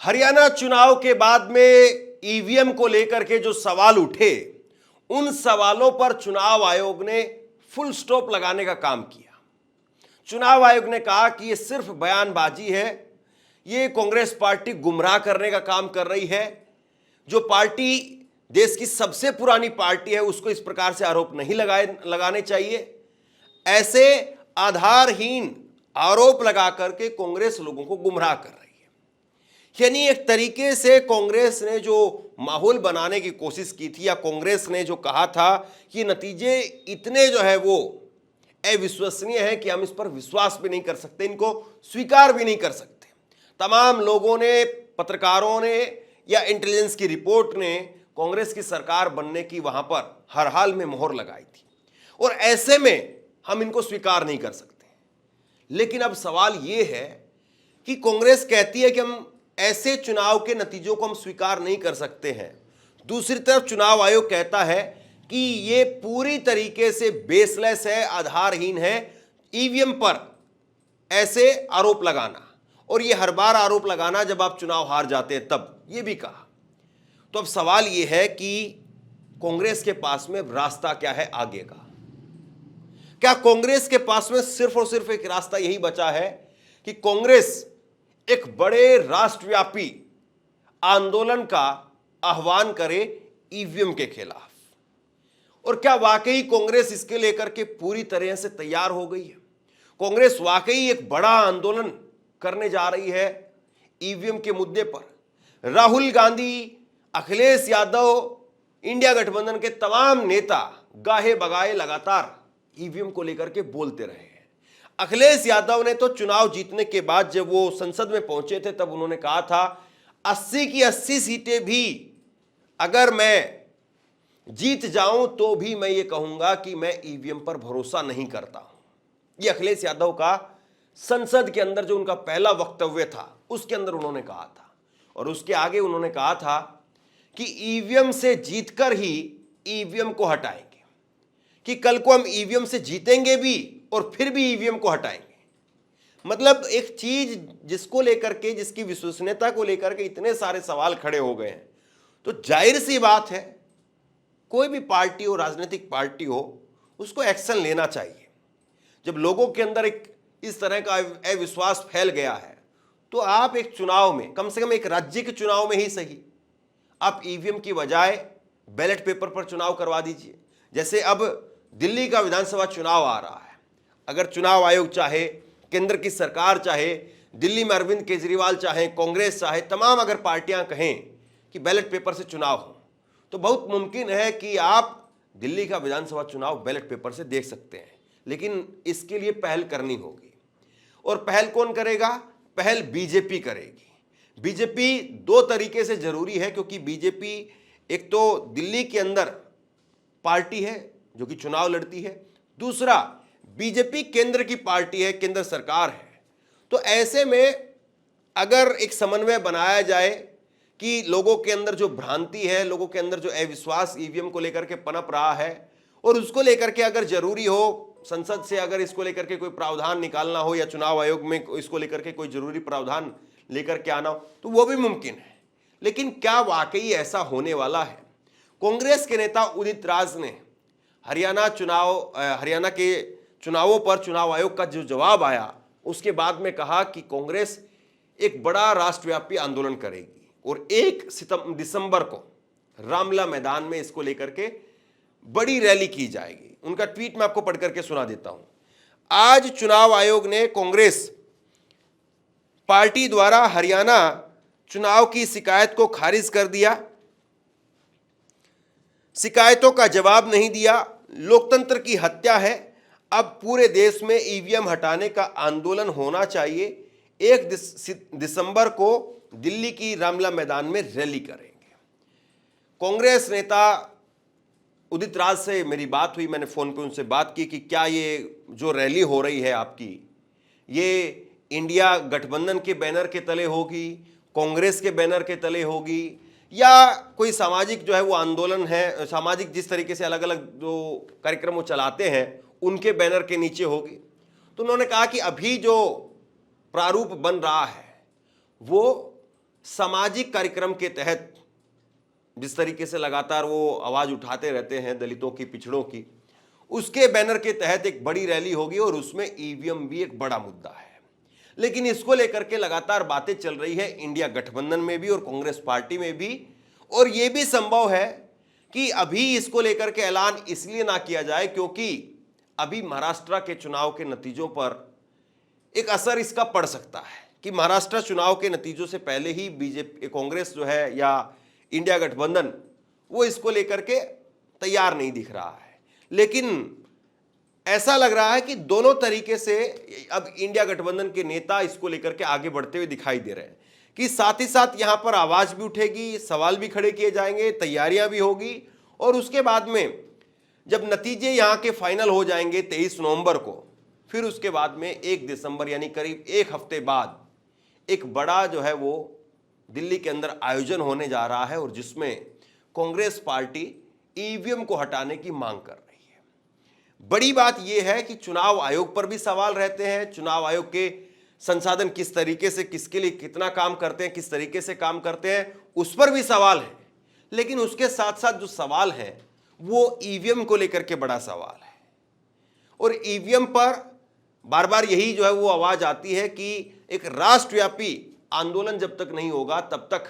हरियाणा चुनाव के बाद में ईवीएम को लेकर के जो सवाल उठे, उन सवालों पर चुनाव आयोग ने फुल स्टॉप लगाने का काम किया। चुनाव आयोग ने कहा कि यह सिर्फ बयानबाजी है, ये कांग्रेस पार्टी गुमराह करने का काम कर रही है। जो पार्टी देश की सबसे पुरानी पार्टी है उसको इस प्रकार से आरोप नहीं लगाने चाहिए। ऐसे आधारहीन आरोप लगा करके कांग्रेस लोगों को गुमराह कर रही है। यानी एक तरीके से कांग्रेस ने जो माहौल बनाने की कोशिश की थी, या कांग्रेस ने जो कहा था कि नतीजे इतने जो है वो अविश्वसनीय है कि हम इस पर विश्वास भी नहीं कर सकते, इनको स्वीकार भी नहीं कर सकते। तमाम लोगों ने, पत्रकारों ने या इंटेलिजेंस की रिपोर्ट ने कांग्रेस की सरकार बनने की वहां पर हर हाल में मोहर लगाई थी, और ऐसे में हम इनको स्वीकार नहीं कर सकते। लेकिन अब सवाल यह है कि कांग्रेस कहती है कि हम ऐसे चुनाव के नतीजों को हम स्वीकार नहीं कर सकते हैं। दूसरी तरफ चुनाव आयोग कहता है कि यह पूरी तरीके से बेसलेस है, आधारहीन है, ईवीएम पर ऐसे आरोप लगाना, और यह हर बार आरोप लगाना जब आप चुनाव हार जाते हैं तब। यह भी कहा। तो अब सवाल यह है कि कांग्रेस के पास में रास्ता क्या है आगे का? क्या कांग्रेस के पास में सिर्फ और सिर्फ एक रास्ता यही बचा है कि कांग्रेस एक बड़े राष्ट्रव्यापी आंदोलन का आह्वान करे ईवीएम के खिलाफ? और क्या वाकई कांग्रेस इसके लेकर के पूरी तरह से तैयार हो गई है? कांग्रेस वाकई एक बड़ा आंदोलन करने जा रही है ईवीएम के मुद्दे पर? राहुल गांधी, अखिलेश यादव, इंडिया गठबंधन के तमाम नेता गाहे बगाए लगातार ईवीएम को लेकर के बोलते रहे हैं। अखिलेश यादव ने तो चुनाव जीतने के बाद जब वो संसद में पहुंचे थे तब उन्होंने कहा था 80 की 80 सीटें भी अगर मैं जीत जाऊं तो भी मैं ये कहूंगा कि मैं ईवीएम पर भरोसा नहीं करता हूं। ये अखिलेश यादव का संसद के अंदर जो उनका पहला वक्तव्य था उसके अंदर उन्होंने कहा था। और उसके आगे उन्होंने कहा था कि ईवीएम से जीतकर ही ईवीएम को हटाएंगे, कि कल को हम ईवीएम से जीतेंगे भी और फिर भी ईवीएम को हटाएंगे। मतलब एक चीज जिसको लेकर के, जिसकी विश्वसनीयता को लेकर के इतने सारे सवाल खड़े हो गए हैं, तो जाहिर सी बात है कोई भी पार्टी हो, राजनीतिक पार्टी हो, उसको एक्शन लेना चाहिए। जब लोगों के अंदर एक इस तरह का अविश्वास फैल गया है तो आप एक चुनाव में, कम से कम एक राज्य के चुनाव में ही सही, आप ईवीएम की बजाय बैलेट पेपर पर चुनाव करवा दीजिए। जैसे अब दिल्ली का विधानसभा चुनाव आ रहा है, अगर चुनाव आयोग चाहे, केंद्र की सरकार चाहे, दिल्ली में अरविंद केजरीवाल चाहे, कांग्रेस चाहे, तमाम अगर पार्टियां कहें कि बैलेट पेपर से चुनाव हो, तो बहुत मुमकिन है कि आप दिल्ली का विधानसभा चुनाव बैलेट पेपर से देख सकते हैं। लेकिन इसके लिए पहल करनी होगी, और पहल कौन करेगा? पहल बीजेपी करेगी। बीजेपी दो तरीके से जरूरी है, क्योंकि बीजेपी एक तो दिल्ली के अंदर पार्टी है जो कि चुनाव लड़ती है, दूसरा बीजेपी केंद्र की पार्टी है, केंद्र सरकार है। तो ऐसे में अगर एक समन्वय बनाया जाए कि लोगों के अंदर जो भ्रांति है, लोगों के अंदर जो अविश्वास ईवीएम को लेकर के पनप रहा है, और उसको लेकर के अगर जरूरी हो संसद से अगर इसको लेकर के कोई प्रावधान निकालना हो, या चुनाव आयोग में इसको लेकर के कोई जरूरी प्रावधान लेकर के आना हो, तो वो भी मुमकिन है। लेकिन क्या वाकई ऐसा होने वाला है? कांग्रेस के नेता उदित राज ने हरियाणा के चुनावों पर चुनाव आयोग का जो जवाब आया उसके बाद में कहा कि कांग्रेस एक बड़ा राष्ट्रव्यापी आंदोलन करेगी, और 1 दिसंबर को रामला मैदान में इसको लेकर के बड़ी रैली की जाएगी। उनका ट्वीट मैं आपको पढ़ करके सुना देता हूं। आज चुनाव आयोग ने कांग्रेस पार्टी द्वारा हरियाणा चुनाव की शिकायत को खारिज कर दिया, शिकायतों का जवाब नहीं दिया, लोकतंत्र की हत्या है। अब पूरे देश में ईवीएम हटाने का आंदोलन होना चाहिए। 1 दिसंबर को दिल्ली की रामला मैदान में रैली करेंगे। कांग्रेस नेता उदित राज से मेरी बात हुई, मैंने फोन पे उनसे बात की कि क्या ये जो रैली हो रही है आपकी, ये इंडिया गठबंधन के बैनर के तले होगी, कांग्रेस के बैनर के तले होगी, या कोई सामाजिक जो है वो आंदोलन है, सामाजिक जिस तरीके से अलग अलग जो कार्यक्रम वो चलाते हैं उनके बैनर के नीचे होगी? तो उन्होंने कहा कि अभी जो प्रारूप बन रहा है वो सामाजिक कार्यक्रम के तहत जिस तरीके से लगातार वो आवाज उठाते रहते हैं दलितों की, पिछड़ों की, उसके बैनर के तहत एक बड़ी रैली होगी और उसमें ईवीएम भी एक बड़ा मुद्दा है। लेकिन इसको लेकर के लगातार बातें चल रही है इंडिया गठबंधन में भी और कांग्रेस पार्टी में भी, और यह भी संभव है कि अभी इसको लेकर के ऐलान इसलिए ना किया जाए क्योंकि अभी महाराष्ट्र के चुनाव के नतीजों पर एक असर इसका पड़ सकता है कि महाराष्ट्र चुनाव के नतीजों से पहले ही बीजेपी, कांग्रेस जो है या इंडिया गठबंधन, वो इसको लेकर के तैयार नहीं दिख रहा है। लेकिन ऐसा लग रहा है कि दोनों तरीके से अब इंडिया गठबंधन के नेता इसको लेकर के आगे बढ़ते हुए दिखाई दे रहे हैं कि साथ ही साथ यहां पर आवाज भी उठेगी, सवाल भी खड़े किए जाएंगे, तैयारियां भी होगी, और उसके बाद में जब नतीजे यहां के फाइनल हो जाएंगे 23 नवंबर को, फिर उसके बाद में 1 दिसंबर यानी करीब एक हफ्ते बाद एक बड़ा जो है वो दिल्ली के अंदर आयोजन होने जा रहा है और जिसमें कांग्रेस पार्टी ईवीएम को हटाने की मांग कर रही है। बड़ी बात यह है कि चुनाव आयोग पर भी सवाल रहते हैं, चुनाव आयोग के संसाधन किस तरीके से, किसके लिए कितना काम करते हैं, किस तरीके से काम करते हैं, उस पर भी सवाल है। लेकिन उसके साथ साथ जो सवाल है वो ईवीएम को लेकर के बड़ा सवाल है, और ईवीएम पर बार बार यही जो है वो आवाज आती है कि एक राष्ट्रव्यापी आंदोलन जब तक नहीं होगा तब तक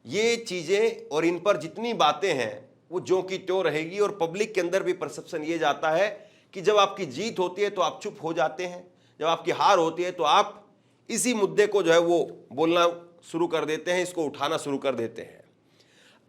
ये चीजें और इन पर जितनी बातें हैं वो ज्यों की त्यों रहेगी। और पब्लिक के अंदर भी परसेप्शन ये जाता है कि जब आपकी जीत होती है तो आप चुप हो जाते हैं, जब आपकी हार होती है तो आप इसी मुद्दे को जो है वो बोलना शुरू कर देते हैं, इसको उठाना शुरू कर देते हैं।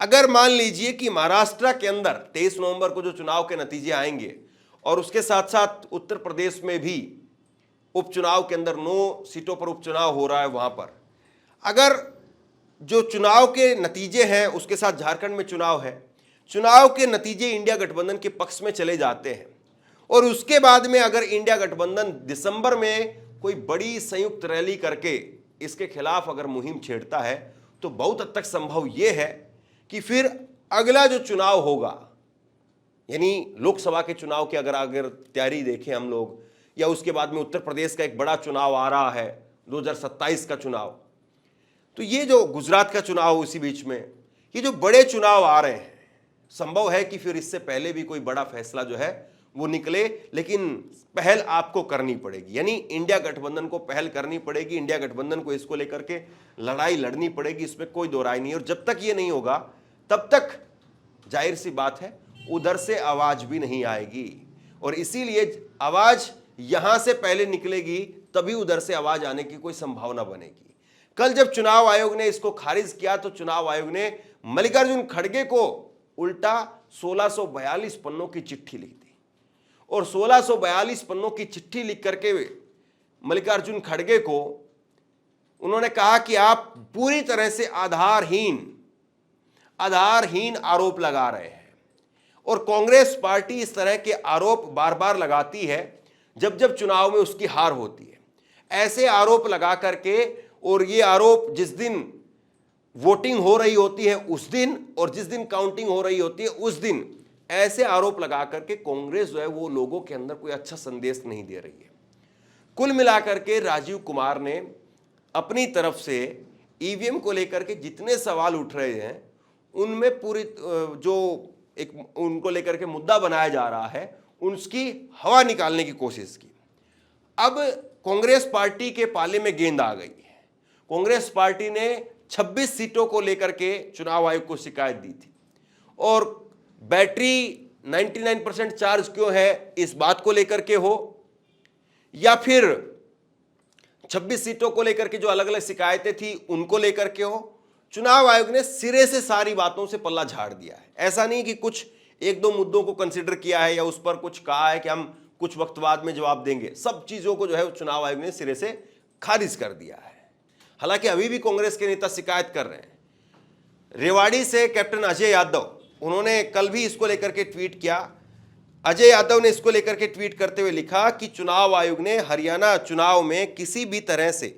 अगर मान लीजिए कि महाराष्ट्र के अंदर 23 नवंबर को जो चुनाव के नतीजे आएंगे और उसके साथ साथ उत्तर प्रदेश में भी उपचुनाव के अंदर 9 सीटों पर उपचुनाव हो रहा है, वहां पर अगर जो चुनाव के नतीजे हैं उसके साथ झारखंड में चुनाव है, चुनाव के नतीजे इंडिया गठबंधन के पक्ष में चले जाते हैं और उसके बाद में अगर इंडिया गठबंधन दिसंबर में कोई बड़ी संयुक्त रैली करके इसके खिलाफ अगर मुहिम छेड़ता है तो बहुत हद तक संभव यह है कि फिर अगला जो चुनाव होगा, यानी लोकसभा के चुनाव की अगर तैयारी देखें हम लोग, या उसके बाद में उत्तर प्रदेश का एक बड़ा चुनाव आ रहा है 2027 का चुनाव, तो ये जो गुजरात का चुनाव इसी बीच में, ये जो बड़े चुनाव आ रहे हैं, संभव है कि फिर इससे पहले भी कोई बड़ा फैसला जो है वो निकले। लेकिन पहल आपको करनी पड़ेगी, यानी इंडिया गठबंधन को पहल करनी पड़ेगी, इंडिया गठबंधन को इसको लेकर के लड़ाई लड़नी पड़ेगी, इसमें कोई दो राय नहीं। और जब तक ये नहीं होगा तब तक जाहिर सी बात है उधर से आवाज भी नहीं आएगी, और इसीलिए आवाज यहां से पहले निकलेगी तभी उधर से आवाज आने की कोई संभावना बनेगी। कल जब चुनाव आयोग ने इसको खारिज किया तो चुनाव आयोग ने मल्लिकार्जुन खड़गे को उल्टा 1642 पन्नों की चिट्ठी लिख दी, और 1642 पन्नों की चिट्ठी लिख करके मल्लिकार्जुन खड़गे को उन्होंने कहा कि आप पूरी तरह से आधारहीन आरोप लगा रहे हैं। और कांग्रेस पार्टी इस तरह के आरोप बार बार लगाती है जब जब चुनाव में उसकी हार होती है। ऐसे आरोप लगा करके, और ये आरोप जिस दिन वोटिंग हो रही होती है उस दिन, और जिस दिन काउंटिंग हो रही होती है उस दिन, ऐसे आरोप लगा करके कांग्रेस जो है वो लोगों के अंदर कोई अच्छा संदेश नहीं दे रही है। कुल मिलाकर के राजीव कुमार ने अपनी तरफ से ईवीएम को लेकर के जितने सवाल उठ रहे हैं उनमें पूरी जो एक उनको लेकर के मुद्दा बनाया जा रहा है उसकी हवा निकालने की कोशिश की। अब कांग्रेस पार्टी के पाले में गेंद आ गई है। कांग्रेस पार्टी ने 26 सीटों को लेकर के चुनाव आयोग को शिकायत दी थी, और बैटरी 99% चार्ज क्यों है इस बात को लेकर के हो, या फिर 26 सीटों को लेकर के जो अलग अलग शिकायतें थी उनको लेकर के हो, चुनाव आयोग ने सिरे से सारी बातों से पल्ला झाड़ दिया है। ऐसा नहीं कि कुछ एक दो मुद्दों को कंसिडर किया है या उस पर कुछ कहा है कि हम कुछ वक्त बाद में जवाब देंगे, सब चीजों को जो है चुनाव आयोग ने सिरे से खारिज कर दिया है। हालांकि अभी भी कांग्रेस के नेता शिकायत कर रहे हैं। रेवाड़ी से कैप्टन अजय यादव, उन्होंने कल भी इसको लेकर के ट्वीट किया। अजय यादव ने इसको लेकर के ट्वीट करते हुए लिखा कि चुनाव आयोग ने हरियाणा चुनाव में किसी भी तरह से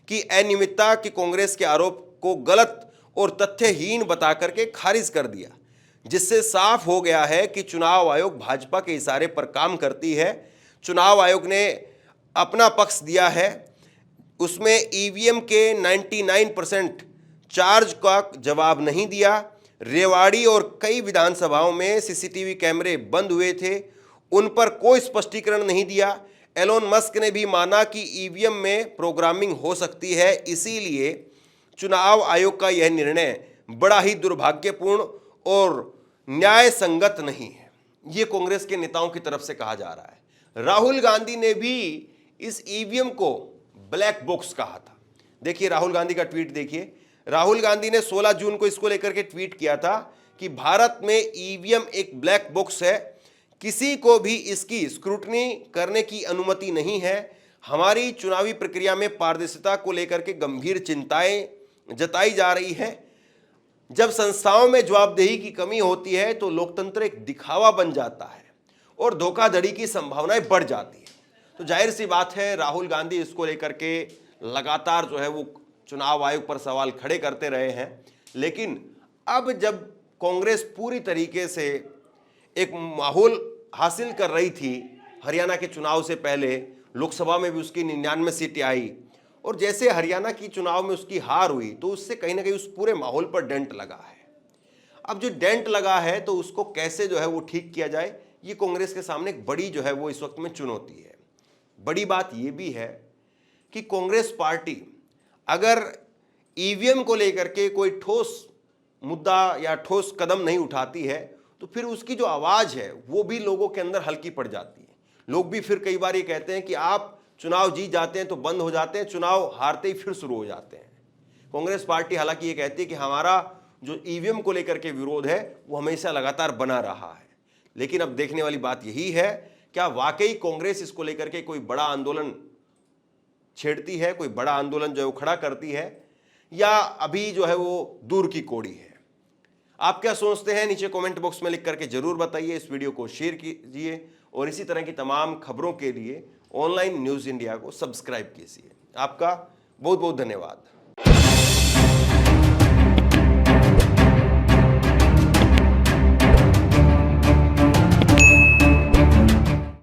की अनियमितता की कांग्रेस के आरोप को गलत और तथ्यहीन बता करके खारिज कर दिया, जिससे साफ हो गया है कि चुनाव आयोग भाजपा के इशारे पर काम करती है। चुनाव आयोग ने अपना पक्ष दिया है, उसमें ईवीएम के 99% चार्ज का जवाब नहीं दिया। रेवाड़ी और कई विधानसभाओं में सीसीटीवी कैमरे बंद हुए थे, उन पर कोई स्पष्टीकरण नहीं दिया। एलोन मस्क ने भी माना कि ईवीएम में प्रोग्रामिंग हो सकती है, इसीलिए चुनाव आयोग का यह निर्णय बड़ा ही दुर्भाग्यपूर्ण और न्याय संगत नहीं है। यह कांग्रेस के नेताओं की तरफ से कहा जा रहा है। राहुल गांधी ने भी इस ईवीएम को ब्लैक बॉक्स कहा था। देखिए राहुल गांधी का ट्वीट देखिए। राहुल गांधी ने 16 जून को इसको लेकर के ट्वीट किया था कि भारत में ईवीएम एक ब्लैक बॉक्स है, किसी को भी इसकी स्क्रूटनी करने की अनुमति नहीं है। हमारी चुनावी प्रक्रिया में पारदर्शिता को लेकर के गंभीर चिंताएं जताई जा रही है। जब संस्थाओं में जवाबदेही की कमी होती है तो लोकतंत्र एक दिखावा बन जाता है और धोखाधड़ी की संभावनाएं बढ़ जाती है। तो जाहिर सी बात है राहुल गांधी इसको लेकर के लगातार जो है वो चुनाव आयोग पर सवाल खड़े करते रहे हैं। लेकिन अब जब कांग्रेस पूरी तरीके से एक माहौल हासिल कर रही थी, हरियाणा के चुनाव से पहले लोकसभा में भी उसकी 99 सीटें आई और जैसे हरियाणा की चुनाव में उसकी हार हुई तो उससे कहीं ना कहीं उस पूरे माहौल पर डेंट लगा है। अब जो डेंट लगा है तो उसको कैसे जो है वो ठीक किया जाए, ये कांग्रेस के सामने एक बड़ी जो है वो इस वक्त में चुनौती है। बड़ी बात ये भी है कि कांग्रेस पार्टी अगर ईवीएम को लेकर के कोई ठोस मुद्दा या ठोस कदम नहीं उठाती है तो फिर उसकी जो आवाज़ है वो भी लोगों के अंदर हल्की पड़ जाती है। लोग भी फिर कई बार ये कहते हैं कि आप चुनाव जीत जाते हैं तो बंद हो जाते हैं, चुनाव हारते ही फिर शुरू हो जाते हैं। कांग्रेस पार्टी हालांकि ये कहती है कि हमारा जो ईवीएम को लेकर के विरोध है वो हमेशा लगातार बना रहा है। लेकिन अब देखने वाली बात यही है, क्या वाकई कांग्रेस इसको लेकर के कोई बड़ा आंदोलन छेड़ती है, कोई बड़ा आंदोलन जो है वो खड़ा करती है, या अभी जो है वो दूर की कौड़ी है। आप क्या सोचते हैं नीचे कमेंट बॉक्स में लिख करके जरूर बताइए। इस वीडियो को शेयर कीजिए और इसी तरह की तमाम खबरों के लिए ऑनलाइन न्यूज़ इंडिया को सब्सक्राइब कीजिए। आपका बहुत बहुत धन्यवाद।